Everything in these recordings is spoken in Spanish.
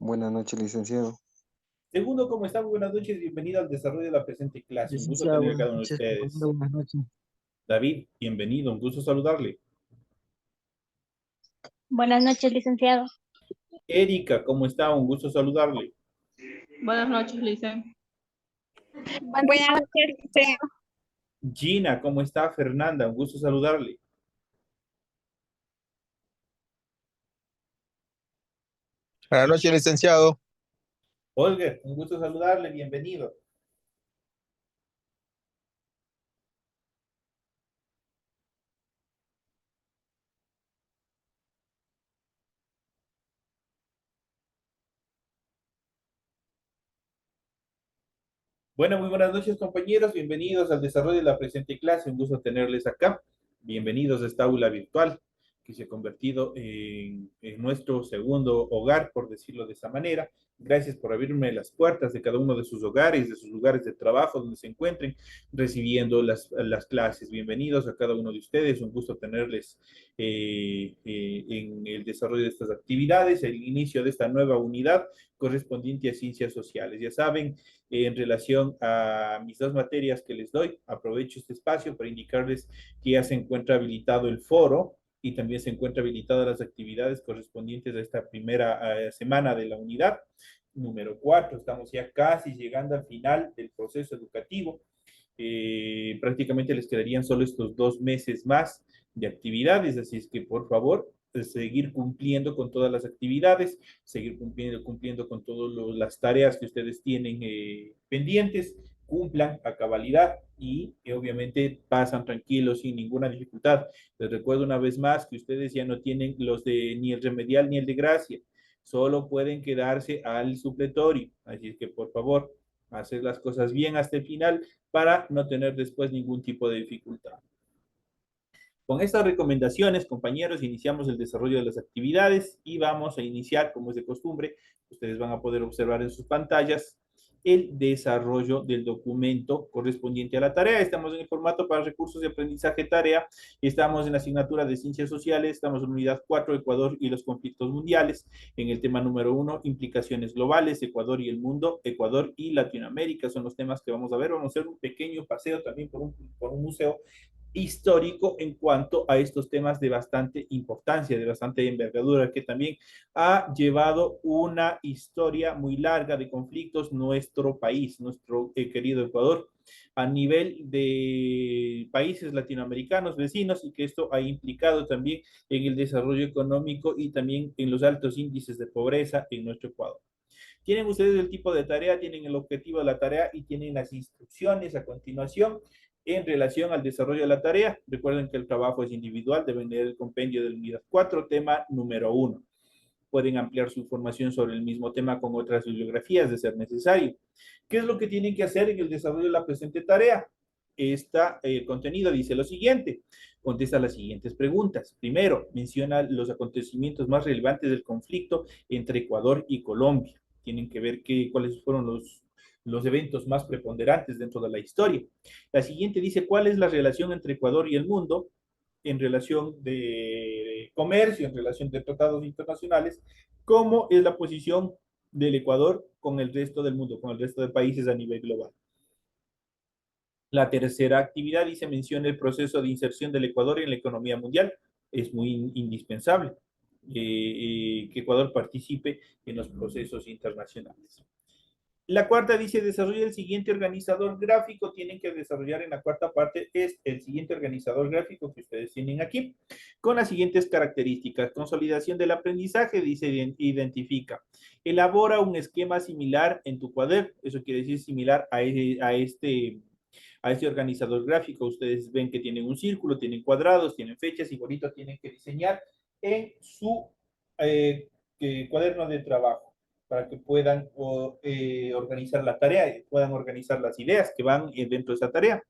Buenas noches, licenciado. Segundo, ¿cómo está? Muy buenas noches, bienvenido al desarrollo de la presente clase. Un gusto Licenciado, tener a buenas cada uno de noches, compañero, ustedes. buenas noches. David, bienvenido, un gusto saludarle. Buenas noches, licenciado. Erika, ¿cómo está? Un gusto saludarle. Buenas noches, Licen. Buenas noches, licenciado. Gina, ¿cómo está? Fernanda, un gusto saludarle. Buenas noches, licenciado. Olga, un gusto saludarle, bienvenido. Bueno, muy buenas noches, compañeros. Bienvenidos al desarrollo de la presente clase. Un gusto tenerles acá. Bienvenidos a esta aula virtual que se ha convertido en nuestro segundo hogar, por decirlo de esa manera. Gracias por abrirme las puertas de cada uno de sus hogares, de sus lugares de trabajo donde se encuentren recibiendo las clases. Bienvenidos a cada uno de ustedes. Un gusto tenerles en el desarrollo de estas actividades, el inicio de esta nueva unidad correspondiente a ciencias sociales. Ya saben, en relación a mis dos materias que les doy, aprovecho este espacio para indicarles que ya se encuentra habilitado el foro y también se encuentra habilitadas las actividades correspondientes a esta primera semana de la unidad número 4. Estamos ya casi llegando al final del proceso educativo. Prácticamente les quedarían solo estos 2 meses más de actividades, así es que por favor seguir cumpliendo con todas las actividades, seguir cumpliendo con todas las tareas que ustedes tienen pendientes, cumplan a cabalidad y obviamente pasan tranquilos sin ninguna dificultad. Les recuerdo una vez más que ustedes ya no tienen los de ni el remedial ni el de gracia, solo pueden quedarse al supletorio, así es que por favor hacer las cosas bien hasta el final para no tener después ningún tipo de dificultad. Con estas recomendaciones, compañeros, iniciamos el desarrollo de las actividades y vamos a iniciar, como es de costumbre, ustedes van a poder observar en sus pantallas el desarrollo del documento correspondiente a la tarea. Estamos en el formato para recursos de aprendizaje tarea, estamos en la asignatura de ciencias sociales, estamos en unidad 4, Ecuador y los conflictos mundiales, en el tema número 1, implicaciones globales, Ecuador y el mundo, Ecuador y Latinoamérica, son los temas que vamos a ver. Vamos a hacer un pequeño paseo también por un museo histórico en cuanto a estos temas de bastante importancia, de bastante envergadura, que también ha llevado una historia muy larga de conflictos nuestro país, nuestro querido Ecuador, a nivel de países latinoamericanos vecinos, y que esto ha implicado también en el desarrollo económico y también en los altos índices de pobreza en nuestro Ecuador. Tienen ustedes el tipo de tarea, tienen el objetivo de la tarea y tienen las instrucciones a continuación en relación al desarrollo de la tarea. Recuerden que el trabajo es individual, deben leer el compendio de la unidad 4, tema número 1. Pueden ampliar su información sobre el mismo tema con otras bibliografías de ser necesario. ¿Qué es lo que tienen que hacer en el desarrollo de la presente tarea? Esta contenido dice lo siguiente: contesta las siguientes preguntas. Primero, menciona los acontecimientos más relevantes del conflicto entre Ecuador y Colombia. Tienen que ver cuáles fueron los eventos más preponderantes dentro de la historia. La siguiente dice cuál es la relación entre Ecuador y el mundo en relación de comercio, en relación de tratados internacionales, cómo es la posición del Ecuador con el resto del mundo, con el resto de países a nivel global. La tercera actividad dice menciona el proceso de inserción del Ecuador en la economía mundial. Es muy indispensable que Ecuador participe en los procesos internacionales. La cuarta dice, desarrolla el siguiente organizador gráfico. Tienen que desarrollar en la cuarta parte es el siguiente organizador gráfico que ustedes tienen aquí, con las siguientes características. Consolidación del aprendizaje, dice, identifica. Elabora un esquema similar en tu cuaderno. Eso quiere decir similar a este organizador gráfico. Ustedes ven que tienen un círculo, tienen cuadrados, tienen fechas, y bonito tienen que diseñar en su cuaderno de trabajo, para que puedan organizar la tarea y puedan organizar las ideas que van dentro de esa tarea.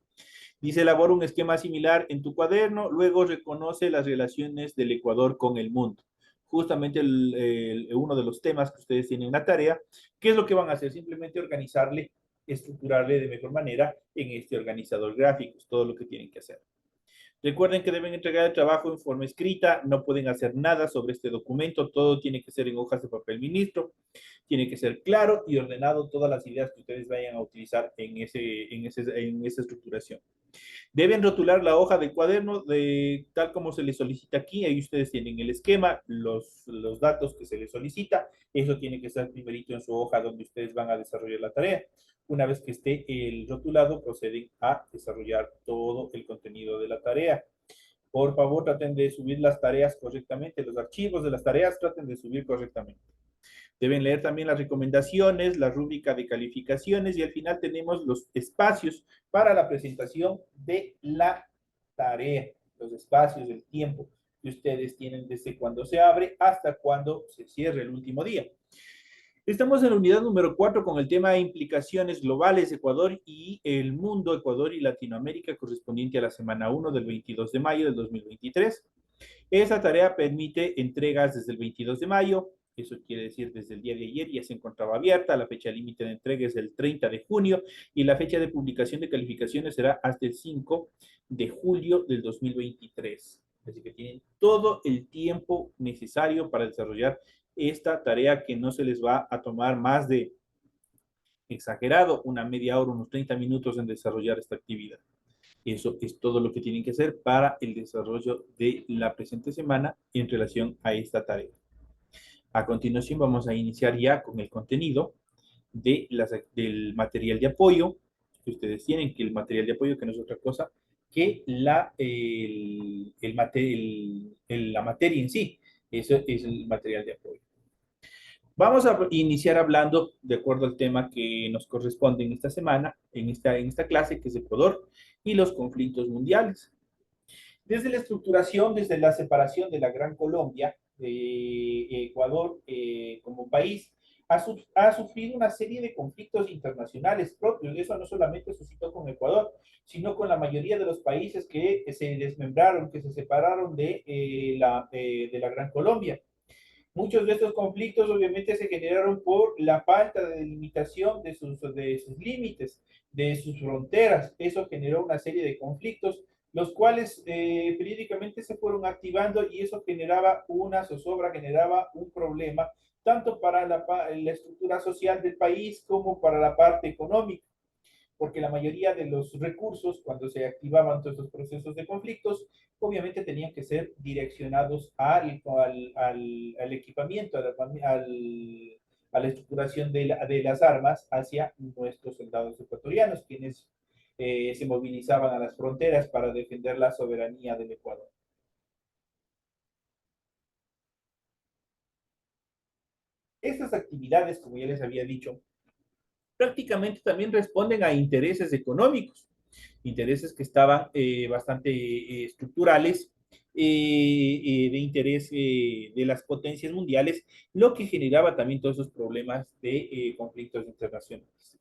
Dice, elabora un esquema similar en tu cuaderno, luego reconoce las relaciones del Ecuador con el mundo. Justamente uno de los temas que ustedes tienen en la tarea, ¿qué es lo que van a hacer? Simplemente organizarle, estructurarle de mejor manera en este organizador gráfico, es todo lo que tienen que hacer. Recuerden que deben entregar el trabajo en forma escrita, no pueden hacer nada sobre este documento, todo tiene que ser en hojas de papel ministro. Tiene que ser claro y ordenado todas las ideas que ustedes vayan a utilizar en esa estructuración. Deben rotular la hoja del cuaderno tal como se les solicita aquí. Ahí ustedes tienen el esquema, los datos que se les solicita. Eso tiene que estar primerito en su hoja donde ustedes van a desarrollar la tarea. Una vez que esté el rotulado, proceden a desarrollar todo el contenido de la tarea. Por favor, traten de subir las tareas correctamente. Los archivos de las tareas traten de subir correctamente. Deben leer también las recomendaciones, la rúbrica de calificaciones y al final tenemos los espacios para la presentación de la tarea, los espacios del tiempo que ustedes tienen desde cuando se abre hasta cuando se cierre el último día. Estamos en la unidad número 4 con el tema de implicaciones globales, Ecuador y el mundo, Ecuador y Latinoamérica, correspondiente a la semana 1 del 22 de mayo del 2023. Esa tarea permite entregas desde el 22 de mayo, eso quiere decir desde el día de ayer ya se encontraba abierta, la fecha límite de entrega es el 30 de junio y la fecha de publicación de calificaciones será hasta el 5 de julio del 2023. Así que tienen todo el tiempo necesario para desarrollar esta tarea que no se les va a tomar más de, exagerado, una media hora, unos 30 minutos en desarrollar esta actividad. Eso es todo lo que tienen que hacer para el desarrollo de la presente semana en relación a esta tarea. A continuación vamos a iniciar ya con el contenido del material de apoyo que ustedes tienen, que el material de apoyo que no es otra cosa que la materia en sí. Eso es el material de apoyo. Vamos a iniciar hablando de acuerdo al tema que nos corresponde en esta semana, en esta clase, que es Ecuador y los conflictos mundiales. Desde la estructuración, desde la separación de la Gran Colombia, Ecuador como país ha sufrido una serie de conflictos internacionales propios. Eso no solamente suscitó con Ecuador, sino con la mayoría de los países que se desmembraron, que se separaron de la Gran Colombia. Muchos de estos conflictos obviamente se generaron por la falta de delimitación de sus límites, de sus fronteras. Eso generó una serie de conflictos, los cuales periódicamente se fueron activando y eso generaba una zozobra, generaba un problema, tanto para la estructura social del país como para la parte económica, porque la mayoría de los recursos, cuando se activaban todos estos procesos de conflictos, obviamente tenían que ser direccionados al equipamiento, a la estructuración de las armas hacia nuestros soldados ecuatorianos, quienes se movilizaban a las fronteras para defender la soberanía del Ecuador. Estas actividades, como ya les había dicho, prácticamente también responden a intereses económicos, intereses que estaban bastante estructurales, de interés de las potencias mundiales, lo que generaba también todos esos problemas de conflictos internacionales.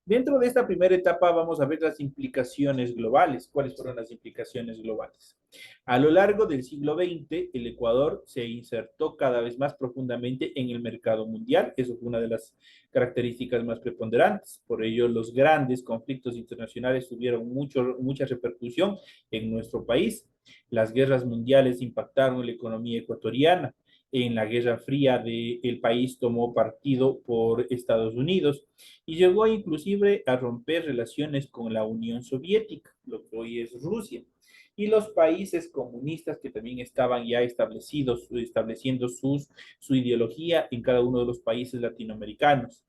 Dentro de esta primera etapa vamos a ver las implicaciones globales. ¿Cuáles fueron las implicaciones globales? A lo largo del siglo XX, el Ecuador se insertó cada vez más profundamente en el mercado mundial. Eso fue una de las características más preponderantes. Por ello, los grandes conflictos internacionales tuvieron mucha repercusión en nuestro país. Las guerras mundiales impactaron en la economía ecuatoriana. En la Guerra Fría el país tomó partido por Estados Unidos y llegó inclusive a romper relaciones con la Unión Soviética, lo que hoy es Rusia, y los países comunistas que también estaban ya estableciendo su ideología en cada uno de los países latinoamericanos.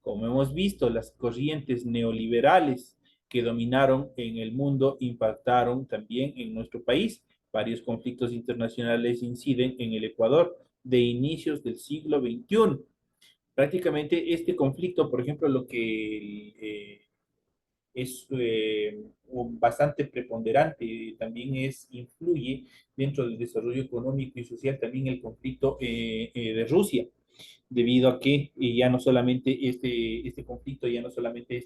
Como hemos visto, las corrientes neoliberales que dominaron en el mundo impactaron también en nuestro país. Varios conflictos internacionales inciden en el Ecuador de inicios del siglo XXI. Prácticamente este conflicto, por ejemplo, lo que es bastante preponderante, también influye dentro del desarrollo económico y social también el conflicto de Rusia, debido a que ya no solamente este conflicto, ya no solamente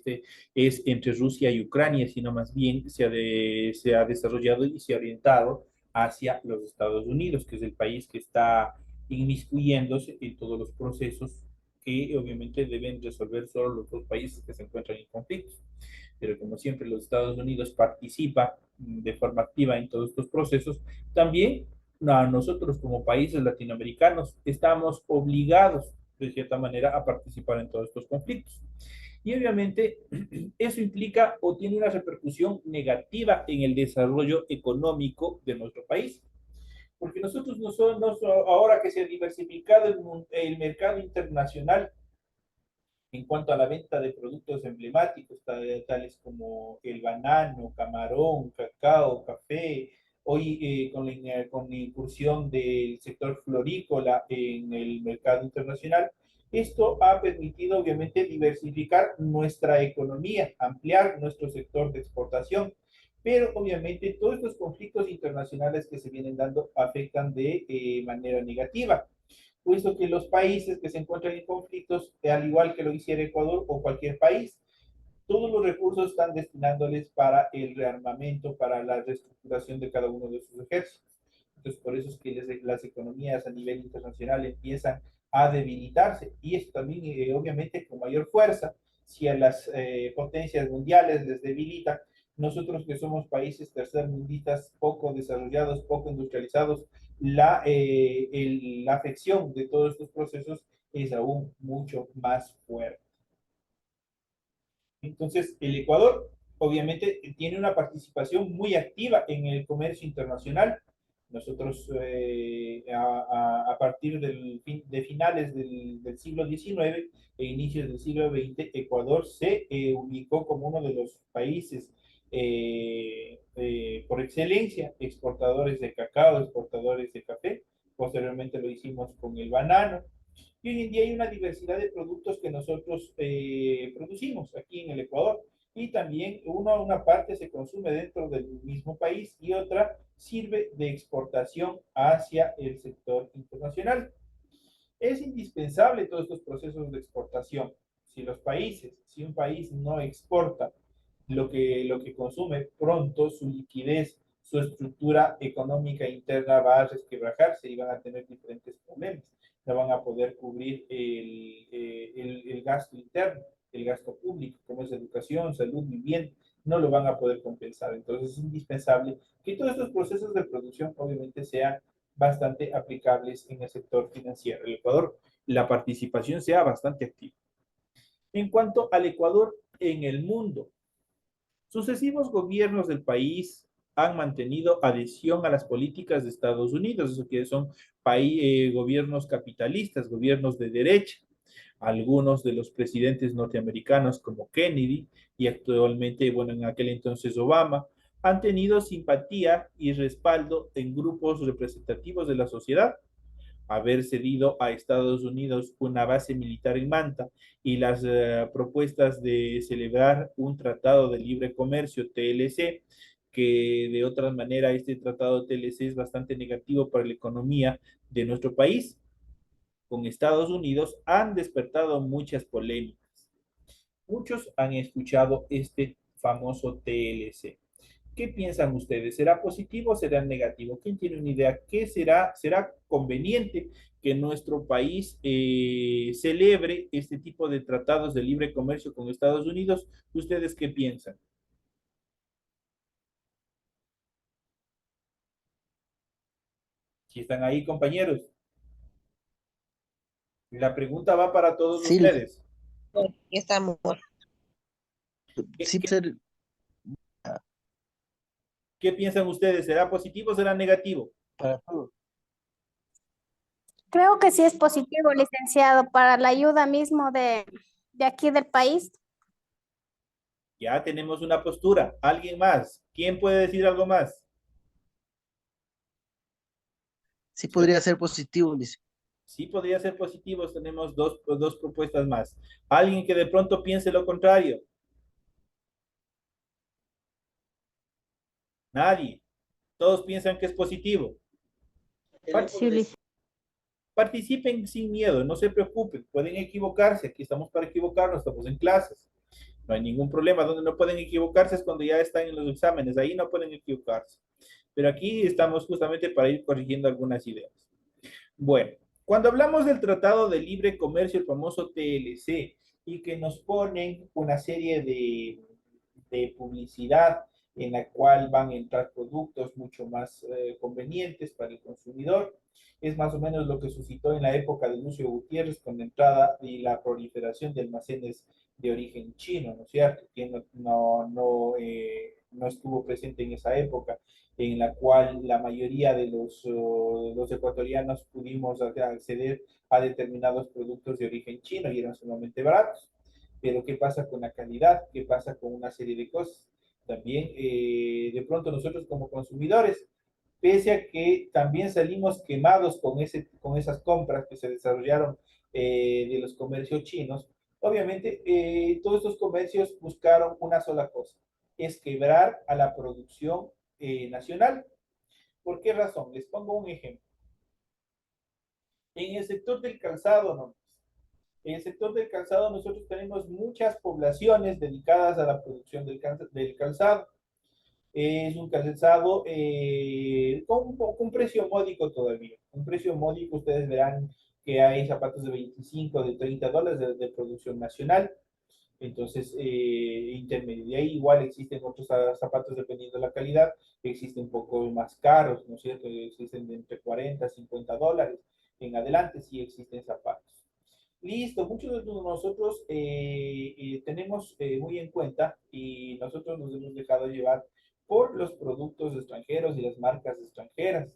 es entre Rusia y Ucrania, sino más bien se ha desarrollado y se ha orientado hacia los Estados Unidos, que es el país que está inmiscuyéndose en todos los procesos que obviamente deben resolver solo los dos países que se encuentran en conflicto. Pero como siempre los Estados Unidos participa de forma activa en todos estos procesos, también nosotros como países latinoamericanos estamos obligados de cierta manera, a participar en todos estos conflictos. Y obviamente eso implica o tiene una repercusión negativa en el desarrollo económico de nuestro país. Porque nosotros ahora que se ha diversificado el mercado internacional en cuanto a la venta de productos emblemáticos, tales como el banano, camarón, cacao, café, hoy con la incursión del sector florícola en el mercado internacional, esto ha permitido obviamente diversificar nuestra economía, ampliar nuestro sector de exportación, pero obviamente todos estos conflictos internacionales que se vienen dando afectan de manera negativa, puesto que los países que se encuentran en conflictos, al igual que lo hiciera Ecuador o cualquier país, todos los recursos están destinándoles para el rearmamento, para la reestructuración de cada uno de sus ejércitos. Entonces, por eso es que las economías a nivel internacional empiezan a debilitarse y esto también, obviamente, con mayor fuerza, si a las potencias mundiales les debilita, nosotros que somos países tercermundistas, poco desarrollados, poco industrializados, la afección de todos estos procesos es aún mucho más fuerte. Entonces, el Ecuador obviamente tiene una participación muy activa en el comercio internacional. Nosotros, a partir de finales del siglo XIX e inicios del siglo XX, Ecuador se ubicó como uno de los países por excelencia exportadores de cacao, exportadores de café. Posteriormente lo hicimos con el banano. Y hoy en día hay una diversidad de productos que nosotros producimos aquí en el Ecuador. Y también una parte se consume dentro del mismo país y otra sirve de exportación hacia el sector internacional. Es indispensable todos estos procesos de exportación. Si un país no exporta lo que consume, pronto su liquidez, su estructura económica interna va a resquebrajarse y van a tener diferentes problemas. No van a poder cubrir el gasto interno, el gasto público, como es educación, salud, vivienda, no lo van a poder compensar. Entonces es indispensable que todos estos procesos de producción obviamente sean bastante aplicables en el sector financiero. El Ecuador, la participación sea bastante activa. En cuanto al Ecuador en el mundo, sucesivos gobiernos del país han mantenido adhesión a las políticas de Estados Unidos, eso que son gobiernos capitalistas, gobiernos de derecha. Algunos de los presidentes norteamericanos como Kennedy y actualmente, bueno, en aquel entonces Obama, han tenido simpatía y respaldo en grupos representativos de la sociedad. Haber cedido a Estados Unidos una base militar en Manta y las propuestas de celebrar un tratado de libre comercio TLC, que de otra manera este tratado TLC es bastante negativo para la economía de nuestro país, con Estados Unidos, han despertado muchas polémicas. Muchos han escuchado este famoso TLC. ¿Qué piensan ustedes? ¿Será positivo o será negativo? ¿Quién tiene una idea? ¿Qué será? ¿Será conveniente que nuestro país celebre este tipo de tratados de libre comercio con Estados Unidos? ¿Ustedes qué piensan? Si están ahí, compañeros. La pregunta va para todos Sí, ustedes. aquí estamos. ¿Qué, Sí, qué, ser, qué piensan ustedes? ¿Será positivo o será negativo? para todos. Creo que sí es positivo, licenciado, para la ayuda mismo de aquí del país. Ya tenemos una postura. ¿Alguien más? ¿Quién puede decir algo más? Sí podría ser positivo, dice. Sí podría ser positivo. Tenemos dos propuestas más. ¿Alguien que de pronto piense lo contrario? Nadie. Todos piensan que es positivo. Sí, Participen sin miedo, no se preocupen, pueden equivocarse, aquí estamos para equivocarnos, estamos en clases, no hay ningún problema. Donde no pueden equivocarse es cuando ya están en los exámenes, ahí no pueden equivocarse. Pero aquí estamos justamente para ir corrigiendo algunas ideas. Bueno, cuando hablamos del Tratado de Libre Comercio, el famoso TLC, y que nos ponen una serie de publicidad en la cual van a entrar productos mucho más convenientes para el consumidor, Es más o menos lo que suscitó en la época de Lucio Gutiérrez con la entrada y la proliferación de almacenes de origen chino, ¿no es cierto? Que no estuvo presente en esa época, en la cual la mayoría de los ecuatorianos pudimos acceder a determinados productos de origen chino y eran sumamente baratos. Pero ¿qué pasa con la calidad? ¿Qué pasa con una serie de cosas? También, de pronto nosotros como consumidores, pese a que también salimos quemados con esas compras que se desarrollaron de los comercios chinos, obviamente todos estos comercios buscaron una sola cosa, es quebrar a la producción nacional. ¿Por qué razón? Les pongo un ejemplo. En el sector del calzado, no. En el sector del calzado nosotros tenemos muchas poblaciones dedicadas a la producción del calzado. Es un calzado con un precio módico todavía. Un precio módico, ustedes verán que hay zapatos de 25, de $30 de producción nacional. Entonces, intermedio. De ahí igual existen otros zapatos dependiendo de la calidad, que existen un poco más caros, ¿no es cierto? Existen de entre 40 $50 en adelante, sí existen zapatos. Listo, muchos de nosotros tenemos muy en cuenta y nosotros nos hemos dejado llevar por los productos extranjeros y las marcas extranjeras.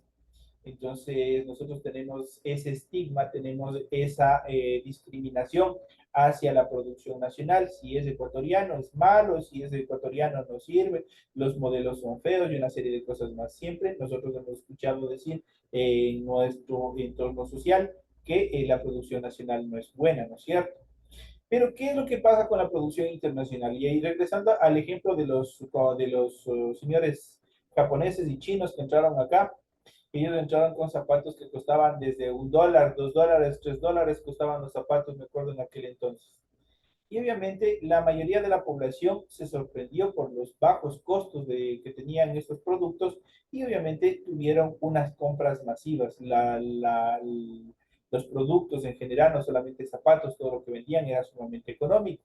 Entonces, nosotros tenemos ese estigma, tenemos esa discriminación hacia la producción nacional. Si es ecuatoriano es malo, si es ecuatoriano no sirve, los modelos son feos y una serie de cosas más. Siempre nosotros hemos escuchado decir en nuestro entorno social que la producción nacional no es buena, ¿no es cierto? Pero, ¿qué es lo que pasa con la producción internacional? Y ahí regresando al ejemplo de los señores japoneses y chinos que entraron acá, ellos entraron con zapatos que costaban desde $1, $2, $3, costaban los zapatos, me acuerdo en aquel entonces. Y obviamente la mayoría de la población se sorprendió por los bajos costos que tenían estos productos y obviamente tuvieron unas compras masivas. Los productos en general, no solamente zapatos, todo lo que vendían era sumamente económico.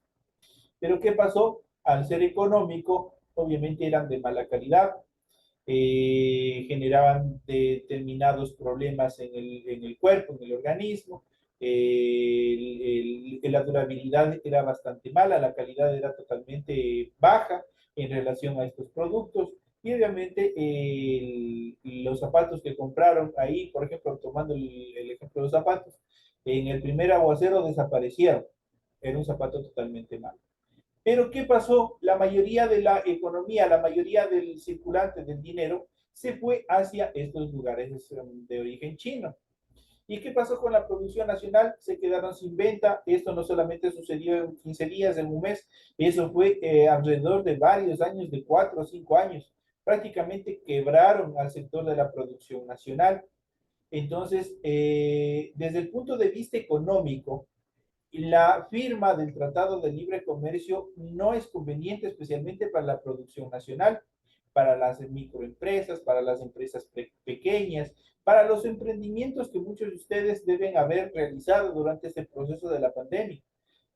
Pero ¿qué pasó? Al ser económico, obviamente eran de mala calidad, generaban determinados problemas en el cuerpo, en el organismo, la durabilidad era bastante mala, la calidad era totalmente baja en relación a estos productos y obviamente los zapatos que compraron ahí, por ejemplo, tomando el ejemplo de los zapatos, en el primer aguacero desaparecieron, era un zapato totalmente malo. Pero ¿qué pasó? La mayoría de la economía, la mayoría del circulante del dinero se fue hacia estos lugares de origen chino. ¿Y qué pasó con la producción nacional? Se quedaron sin venta. Esto no solamente sucedió en 15 días, en un mes, eso fue alrededor de varios años, de 4 o 5 años. Prácticamente quebraron al sector de la producción nacional. Entonces, desde el punto de vista económico, la firma del Tratado de Libre Comercio no es conveniente, especialmente para la producción nacional, para las microempresas, para las empresas pequeñas, para los emprendimientos que muchos de ustedes deben haber realizado durante este proceso de la pandemia.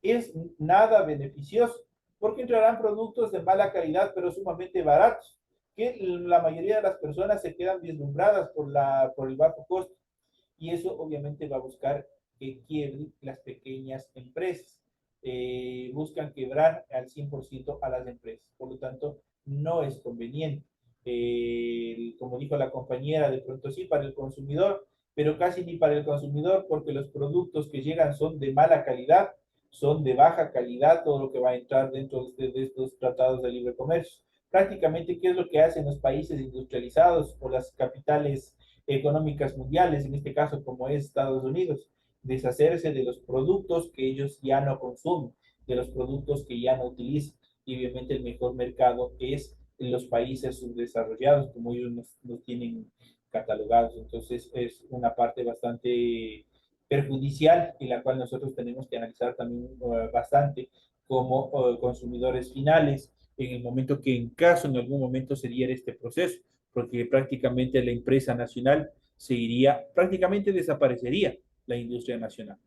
Es nada beneficioso, porque entrarán productos de mala calidad, pero sumamente baratos, que la mayoría de las personas se quedan deslumbradas por el bajo costo y eso obviamente va a buscar que quiebren las pequeñas empresas. Buscan quebrar al 100% a las empresas. Por lo tanto, no es conveniente. Como dijo la compañera, de pronto sí para el consumidor, pero casi ni para el consumidor porque los productos que llegan son de mala calidad, son de baja calidad, todo lo que va a entrar dentro de estos tratados de libre comercio. Prácticamente, ¿qué es lo que hacen los países industrializados o las capitales económicas mundiales, en este caso como es Estados Unidos? Deshacerse de los productos que ellos ya no consumen, de los productos que ya no utilizan. Y obviamente el mejor mercado es en los países subdesarrollados, como ellos nos tienen catalogados. Entonces es una parte bastante perjudicial y la cual nosotros tenemos que analizar también bastante como consumidores finales en el momento que en caso en algún momento se diera este proceso, porque prácticamente la empresa nacional se iría, prácticamente desaparecería la industria nacional.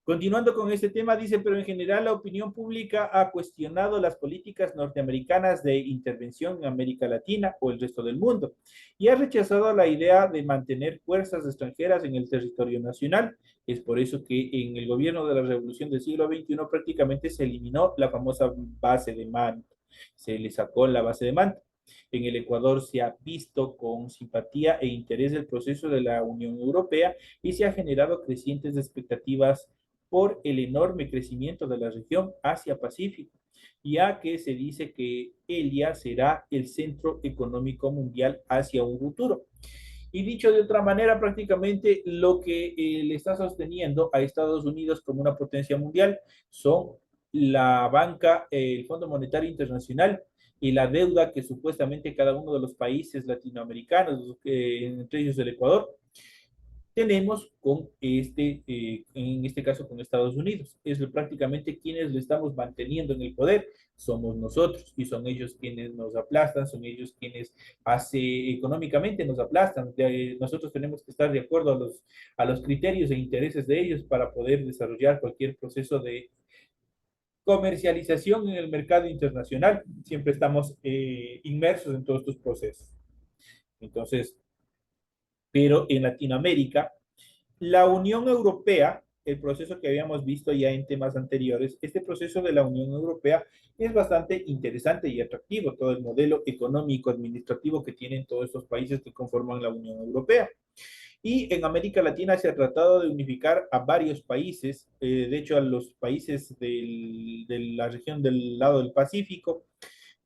Continuando con este tema, dice, pero en general la opinión pública ha cuestionado las políticas norteamericanas de intervención en América Latina o el resto del mundo y ha rechazado la idea de mantener fuerzas extranjeras en el territorio nacional. Es por eso que en el gobierno de la Revolución del siglo XXI prácticamente se eliminó la famosa base de mando, se le sacó la base de mando. En el Ecuador se ha visto con simpatía e interés el proceso de la Unión Europea y se ha generado crecientes expectativas por el enorme crecimiento de la región Asia-Pacífico, ya que se dice que ella será el centro económico mundial hacia un futuro. Y dicho de otra manera, prácticamente lo que le está sosteniendo a Estados Unidos como una potencia mundial son la banca, el Fondo Monetario Internacional y la deuda que supuestamente cada uno de los países latinoamericanos, entre ellos el Ecuador, tenemos con en este caso con Estados Unidos. Es prácticamente quienes lo estamos manteniendo en el poder, somos nosotros y son ellos quienes nos aplastan, son ellos quienes económicamente nos aplastan. Nosotros tenemos que estar de acuerdo a los criterios e intereses de ellos para poder desarrollar cualquier proceso de comercialización en el mercado internacional. Siempre estamos inmersos en todos estos procesos. Entonces, pero en Latinoamérica, la Unión Europea, el proceso que habíamos visto ya en temas anteriores, este proceso de la Unión Europea es bastante interesante y atractivo, todo el modelo económico, administrativo que tienen todos estos países que conforman la Unión Europea. Y en América Latina se ha tratado de unificar a varios países, de hecho a los países de la región del lado del Pacífico,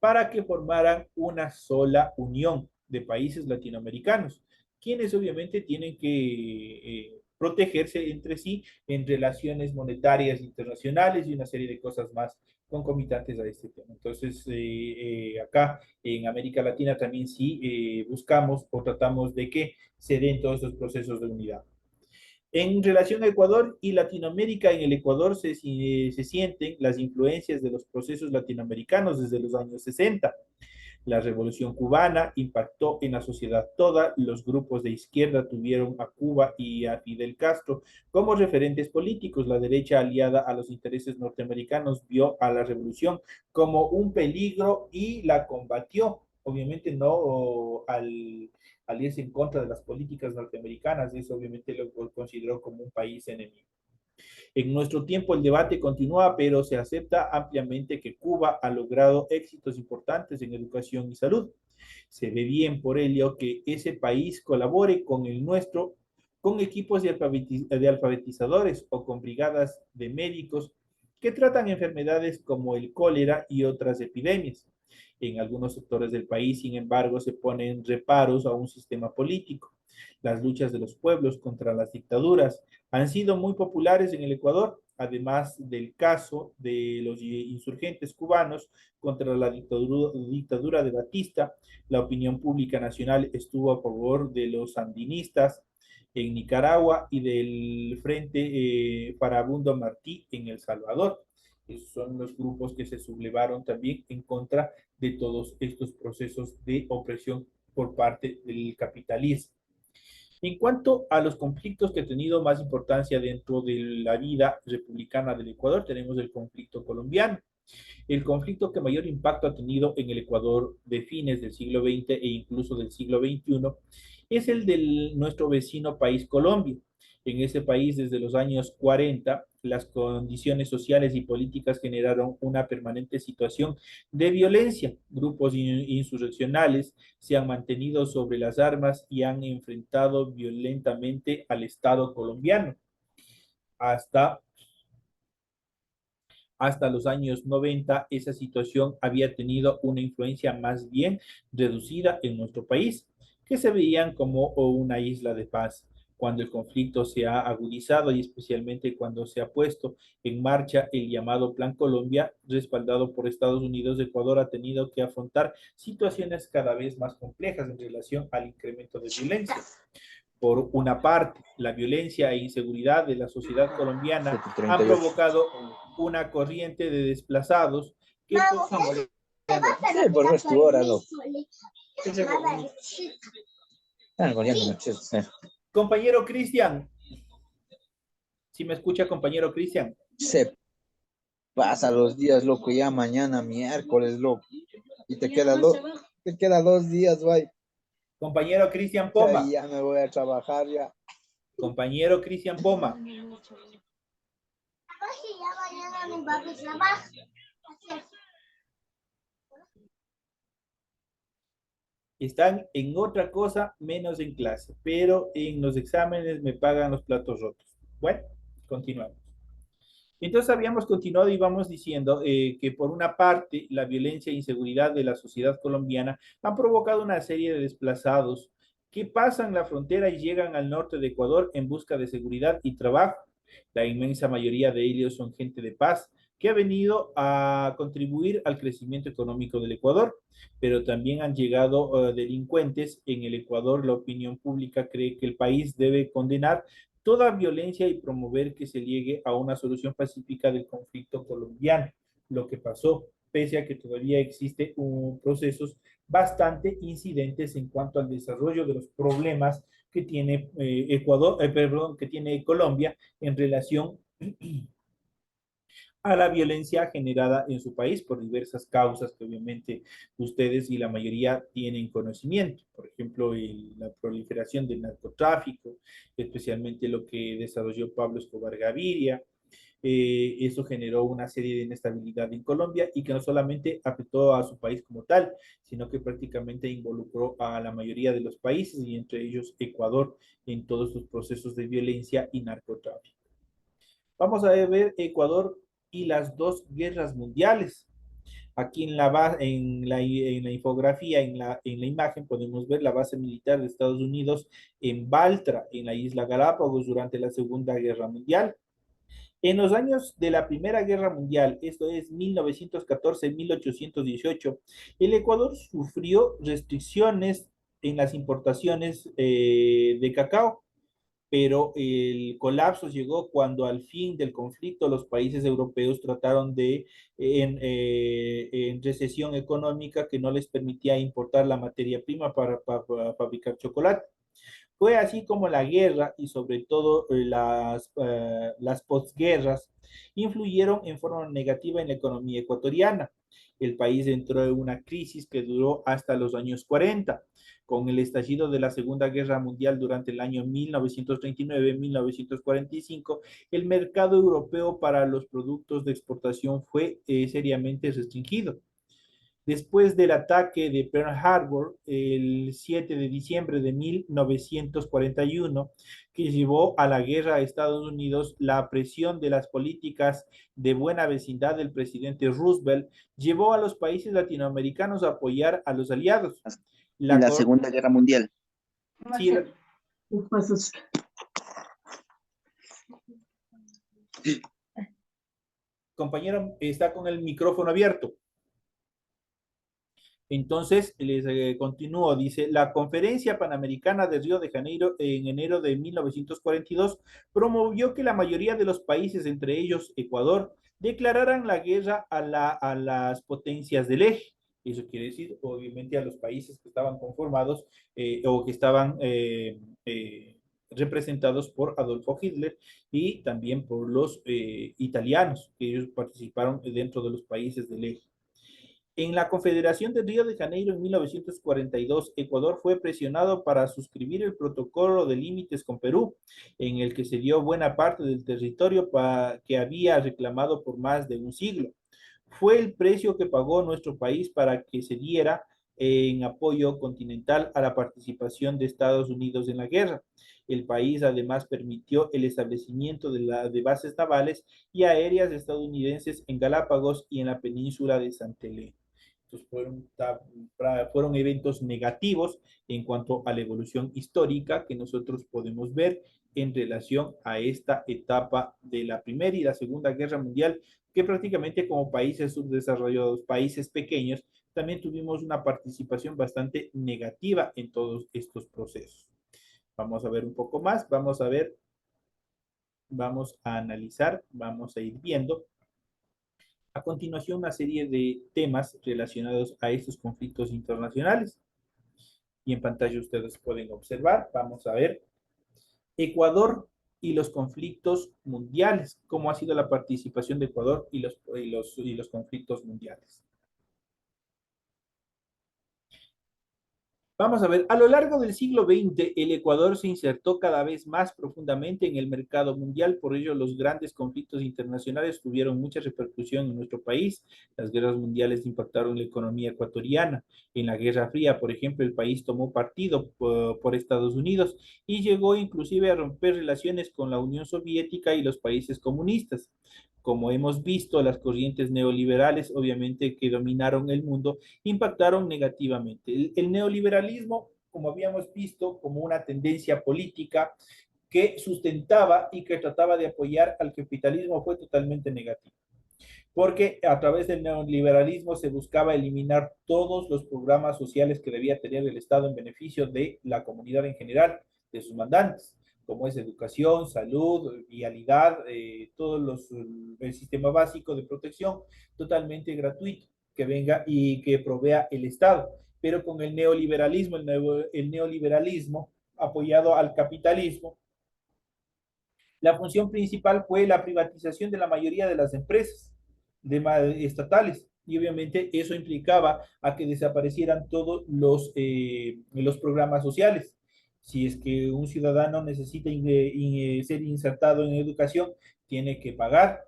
para que formaran una sola unión de países latinoamericanos, quienes obviamente tienen que protegerse entre sí en relaciones monetarias internacionales y una serie de cosas más concomitantes a este tema. Entonces, acá en América Latina también sí buscamos o tratamos de que se den todos estos procesos de unidad. En relación a Ecuador y Latinoamérica, en el Ecuador se sienten las influencias de los procesos latinoamericanos desde los años 60. La Revolución Cubana impactó en la sociedad toda. Los grupos de izquierda tuvieron a Cuba y a Fidel Castro como referentes políticos. La derecha aliada a los intereses norteamericanos vio a la revolución como un peligro y la combatió. Obviamente no al irse en contra de las políticas norteamericanas, eso obviamente lo consideró como un país enemigo. En nuestro tiempo el debate continúa, pero se acepta ampliamente que Cuba ha logrado éxitos importantes en educación y salud. Se ve bien por ello que ese país colabore con el nuestro, con equipos de alfabetizadores o con brigadas de médicos que tratan enfermedades como el cólera y otras epidemias. En algunos sectores del país, sin embargo, se ponen reparos a un sistema político. Las luchas de los pueblos contra las dictaduras han sido muy populares en el Ecuador, además del caso de los insurgentes cubanos contra la dictadura de Batista. La opinión pública nacional estuvo a favor de los sandinistas en Nicaragua y del Frente Farabundo Martí en El Salvador. Esos son los grupos que se sublevaron también en contra de todos estos procesos de opresión por parte del capitalismo. En cuanto a los conflictos que han tenido más importancia dentro de la vida republicana del Ecuador, tenemos el conflicto colombiano. El conflicto que mayor impacto ha tenido en el Ecuador de fines del siglo XX e incluso del siglo XXI es el de nuestro vecino país Colombia. En ese país, desde los años 40, las condiciones sociales y políticas generaron una permanente situación de violencia. Grupos insurreccionales se han mantenido sobre las armas y han enfrentado violentamente al Estado colombiano. Hasta los años 90, esa situación había tenido una influencia más bien reducida en nuestro país, que se veían como una isla de paz. Cuando el conflicto se ha agudizado y especialmente cuando se ha puesto en marcha el llamado Plan Colombia, respaldado por Estados Unidos, Ecuador ha tenido que afrontar situaciones cada vez más complejas en relación al incremento de violencia. Por una parte, la violencia e inseguridad de la sociedad colombiana han provocado una corriente de desplazados que por nuestra hora, no. Compañero Cristian, ¿Sí me escucha, compañero Cristian? Se pasa los días, loco, ya mañana miércoles, loco. Y te queda 2 días, güey. Compañero Cristian Que ahí Poma. ya me voy a trabajar ya. Compañero Cristian Poma. Están en otra cosa menos en clase, pero en los exámenes me pagan los platos rotos. Bueno, continuamos. Entonces habíamos continuado y vamos diciendo que por una parte la violencia e inseguridad de la sociedad colombiana han provocado una serie de desplazados que pasan la frontera y llegan al norte de Ecuador en busca de seguridad y trabajo. La inmensa mayoría de ellos son gente de paz que ha venido a contribuir al crecimiento económico del Ecuador, pero también han llegado delincuentes. En el Ecuador la opinión pública cree que el país debe condenar toda violencia y promover que se llegue a una solución pacífica del conflicto colombiano. Lo que pasó, pese a que todavía existe procesos bastante incidentes en cuanto al desarrollo de los problemas que tiene que tiene Colombia en relación a la violencia generada en su país por diversas causas que obviamente ustedes y la mayoría tienen conocimiento. Por ejemplo, la proliferación del narcotráfico, especialmente lo que desarrolló Pablo Escobar Gaviria. Eso generó una serie de inestabilidad en Colombia y que no solamente afectó a su país como tal, sino que prácticamente involucró a la mayoría de los países y entre ellos Ecuador en todos sus procesos de violencia y narcotráfico. Vamos a ver Ecuador y las dos guerras mundiales. Aquí en la infografía, en la imagen, podemos ver la base militar de Estados Unidos en Baltra, en la isla Galápagos, durante la Segunda Guerra Mundial. En los años de la Primera Guerra Mundial, esto es 1914-1818, el Ecuador sufrió restricciones en las importaciones de cacao, pero el colapso llegó cuando al fin del conflicto los países europeos trataron de, en recesión económica que no les permitía importar la materia prima para fabricar chocolate. Fue así como la guerra y sobre todo las posguerras influyeron en forma negativa en la economía ecuatoriana. El país entró en una crisis que duró hasta los años 40. Con el estallido de la Segunda Guerra Mundial durante el año 1939-1945, el mercado europeo para los productos de exportación fue seriamente restringido. Después del ataque de Pearl Harbor el 7 de diciembre de 1941, que llevó a la guerra a Estados Unidos, la presión de las políticas de buena vecindad del presidente Roosevelt llevó a los países latinoamericanos a apoyar a los aliados. En la Segunda Guerra Mundial. Sí, compañero, está con el micrófono abierto. Entonces, les continúo, dice, la Conferencia Panamericana de Río de Janeiro en enero de 1942 promovió que la mayoría de los países, entre ellos Ecuador, declararan la guerra a las potencias del eje. Eso quiere decir, obviamente, a los países que estaban conformados o que estaban representados por Adolfo Hitler y también por los italianos, que ellos participaron dentro de los países del eje. En la Confederación de Río de Janeiro en 1942, Ecuador fue presionado para suscribir el protocolo de límites con Perú, en el que se dio buena parte del territorio que había reclamado por más de un siglo. Fue el precio que pagó nuestro país para que se diera en apoyo continental a la participación de Estados Unidos en la guerra. El país además permitió el establecimiento de bases navales y aéreas estadounidenses en Galápagos y en la península de Santa Elena. Entonces fueron eventos negativos en cuanto a la evolución histórica que nosotros podemos ver en relación a esta etapa de la Primera y la Segunda Guerra Mundial, que prácticamente como países subdesarrollados, países pequeños, también tuvimos una participación bastante negativa en todos estos procesos. Vamos a ver un poco más, vamos a analizar, vamos a ir viendo a continuación una serie de temas relacionados a estos conflictos internacionales. Y en pantalla ustedes pueden observar, vamos a ver, Ecuador y los conflictos mundiales, cómo ha sido la participación de Ecuador y los conflictos mundiales. Vamos a ver, a lo largo del siglo XX, el Ecuador se insertó cada vez más profundamente en el mercado mundial, por ello los grandes conflictos internacionales tuvieron mucha repercusión en nuestro país. Las guerras mundiales impactaron la economía ecuatoriana. En la Guerra Fría, por ejemplo, el país tomó partido por Estados Unidos y llegó inclusive a romper relaciones con la Unión Soviética y los países comunistas. Como hemos visto, las corrientes neoliberales, obviamente, que dominaron el mundo, impactaron negativamente. El neoliberalismo, como habíamos visto, como una tendencia política que sustentaba y que trataba de apoyar al capitalismo, fue totalmente negativo. Porque a través del neoliberalismo se buscaba eliminar todos los programas sociales que debía tener el Estado en beneficio de la comunidad en general, de sus mandantes, como es educación, salud, vialidad, el sistema básico de protección totalmente gratuito que venga y que provea el Estado. Pero con el neoliberalismo, el neoliberalismo apoyado al capitalismo, la función principal fue la privatización de la mayoría de las empresas estatales, y obviamente eso implicaba a que desaparecieran todos los programas sociales. Si es que un ciudadano necesita ser insertado en educación, tiene que pagar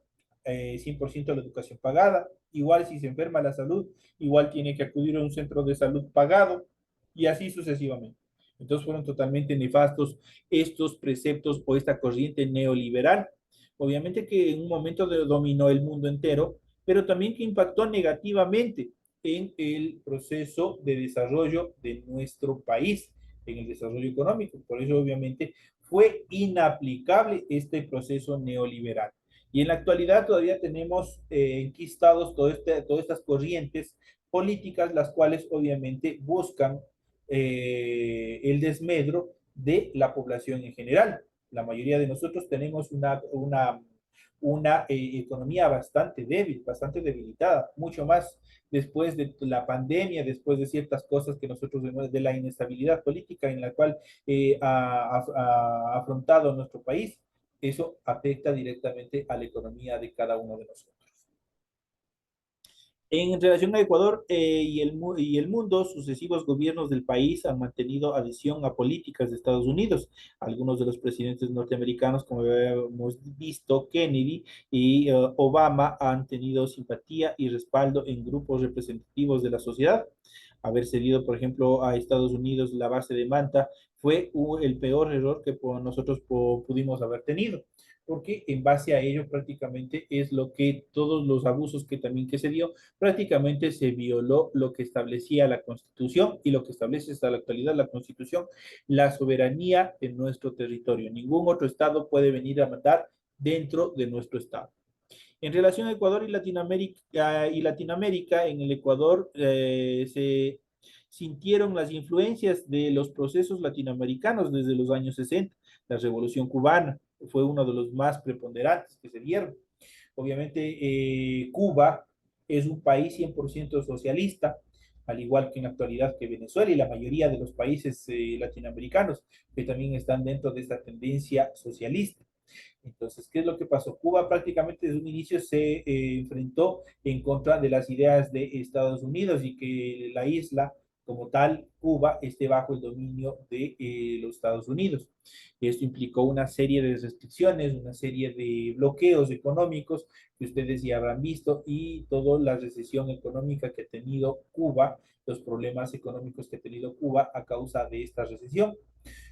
100% de la educación pagada. Igual si se enferma la salud, igual tiene que acudir a un centro de salud pagado, y así sucesivamente. Entonces fueron totalmente nefastos estos preceptos o esta corriente neoliberal. Obviamente que en un momento dominó el mundo entero, pero también que impactó negativamente en el proceso de desarrollo de nuestro país, en el desarrollo económico. Por eso, obviamente, fue inaplicable este proceso neoliberal. Y en la actualidad todavía tenemos enquistados todas estas corrientes políticas, las cuales obviamente buscan el desmedro de la población en general. La mayoría de nosotros tenemos una economía bastante débil, bastante debilitada, mucho más después de la pandemia, después de ciertas cosas que nosotros vemos, de la inestabilidad política en la cual ha afrontado nuestro país. Eso afecta directamente a la economía de cada uno de nosotros. En relación a Ecuador y el mundo, sucesivos gobiernos del país han mantenido adhesión a políticas de Estados Unidos. Algunos de los presidentes norteamericanos, como hemos visto, Kennedy y Obama, han tenido simpatía y respaldo en grupos representativos de la sociedad. Haber cedido, por ejemplo, a Estados Unidos la base de Manta fue el peor error que nosotros pudimos haber tenido, porque en base a ello prácticamente es lo que todos los abusos que se dio, prácticamente se violó lo que establecía la Constitución y lo que establece hasta la actualidad la Constitución, la soberanía en nuestro territorio. Ningún otro Estado puede venir a mandar dentro de nuestro Estado. En relación a Ecuador y Latinoamérica, en el Ecuador se sintieron las influencias de los procesos latinoamericanos desde los años 60, la Revolución Cubana fue uno de los más preponderantes que se dieron. Obviamente, Cuba es un país 100% socialista, al igual que en la actualidad que Venezuela y la mayoría de los países latinoamericanos que también están dentro de esta tendencia socialista. Entonces, ¿qué es lo que pasó? Cuba prácticamente desde un inicio se enfrentó en contra de las ideas de Estados Unidos y que la isla como tal, Cuba, esté bajo el dominio de los Estados Unidos. Esto implicó una serie de restricciones, una serie de bloqueos económicos que ustedes ya habrán visto y toda la recesión económica que ha tenido Cuba, los problemas económicos que ha tenido Cuba a causa de esta recesión.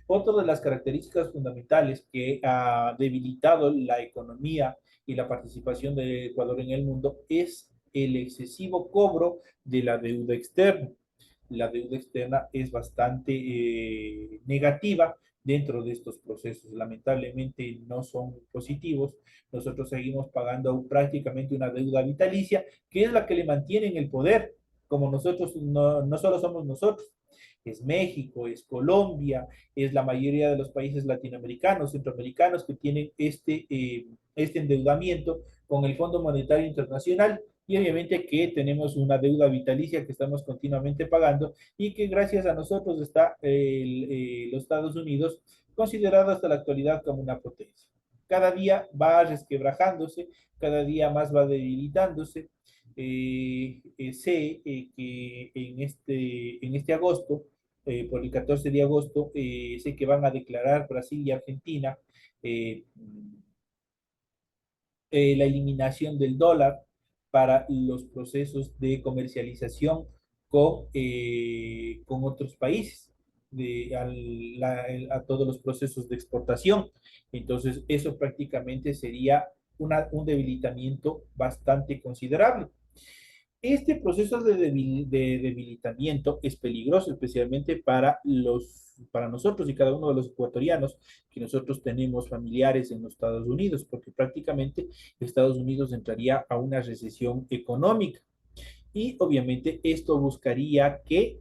Otra de las características fundamentales que ha debilitado la economía y la participación de Ecuador en el mundo es el excesivo cobro de la deuda externa. La deuda externa es bastante negativa dentro de estos procesos. Lamentablemente no son positivos. Nosotros seguimos pagando prácticamente una deuda vitalicia, que es la que le mantiene en el poder. Como nosotros, no solo somos nosotros, es México, es Colombia, es la mayoría de los países latinoamericanos, centroamericanos que tienen este endeudamiento con el Fondo Monetario Internacional, y obviamente que tenemos una deuda vitalicia que estamos continuamente pagando y que gracias a nosotros está los Estados Unidos considerado hasta la actualidad como una potencia. Cada día va resquebrajándose, cada día más va debilitándose. Sé que en este agosto, por el 14 de agosto, sé que van a declarar Brasil y Argentina eh, la eliminación del dólar para los procesos de comercialización con otros países, a todos los procesos de exportación. Entonces, eso prácticamente sería un debilitamiento bastante considerable. Este proceso de debilitamiento es peligroso, especialmente para nosotros y cada uno de los ecuatorianos, que nosotros tenemos familiares en los Estados Unidos, porque prácticamente Estados Unidos entraría a una recesión económica. Y obviamente esto buscaría que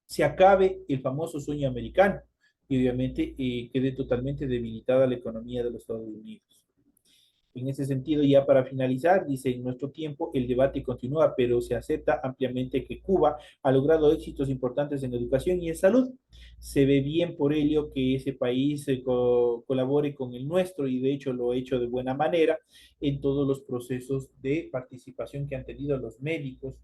se acabe el famoso sueño americano y obviamente quede totalmente debilitada la economía de los Estados Unidos. En ese sentido, ya para finalizar, dice, en nuestro tiempo el debate continúa, pero se acepta ampliamente que Cuba ha logrado éxitos importantes en educación y en salud. Se ve bien por ello que ese país colabore con el nuestro y de hecho lo ha hecho de buena manera en todos los procesos de participación que han tenido los médicos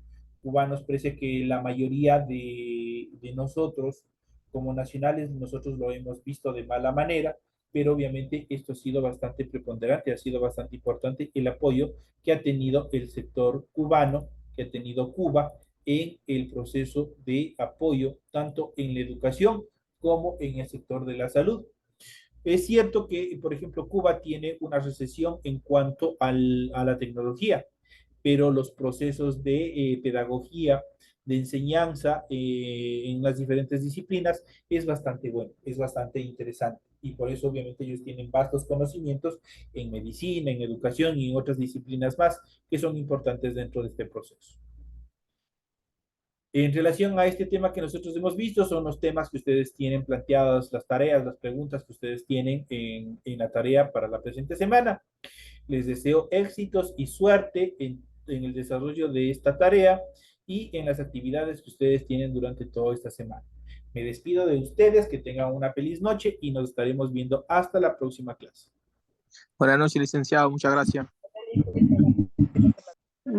cubanos. Parece que la mayoría de nosotros como nacionales, nosotros lo hemos visto de mala manera, pero obviamente esto ha sido bastante preponderante, ha sido bastante importante el apoyo que ha tenido el sector cubano, que ha tenido Cuba en el proceso de apoyo, tanto en la educación como en el sector de la salud. Es cierto que, por ejemplo, Cuba tiene una recesión en cuanto a la tecnología, pero los procesos de pedagogía, de enseñanza en las diferentes disciplinas es bastante bueno, es bastante interesante. Y por eso obviamente ellos tienen vastos conocimientos en medicina, en educación y en otras disciplinas más que son importantes dentro de este proceso. En relación a este tema que nosotros hemos visto, son los temas que ustedes tienen planteadas, las tareas, las preguntas que ustedes tienen en la tarea para la presente semana. Les deseo éxitos y suerte en el desarrollo de esta tarea y en las actividades que ustedes tienen durante toda esta semana. Me despido de ustedes, que tengan una feliz noche y nos estaremos viendo hasta la próxima clase. Buenas noches, licenciado. Muchas gracias.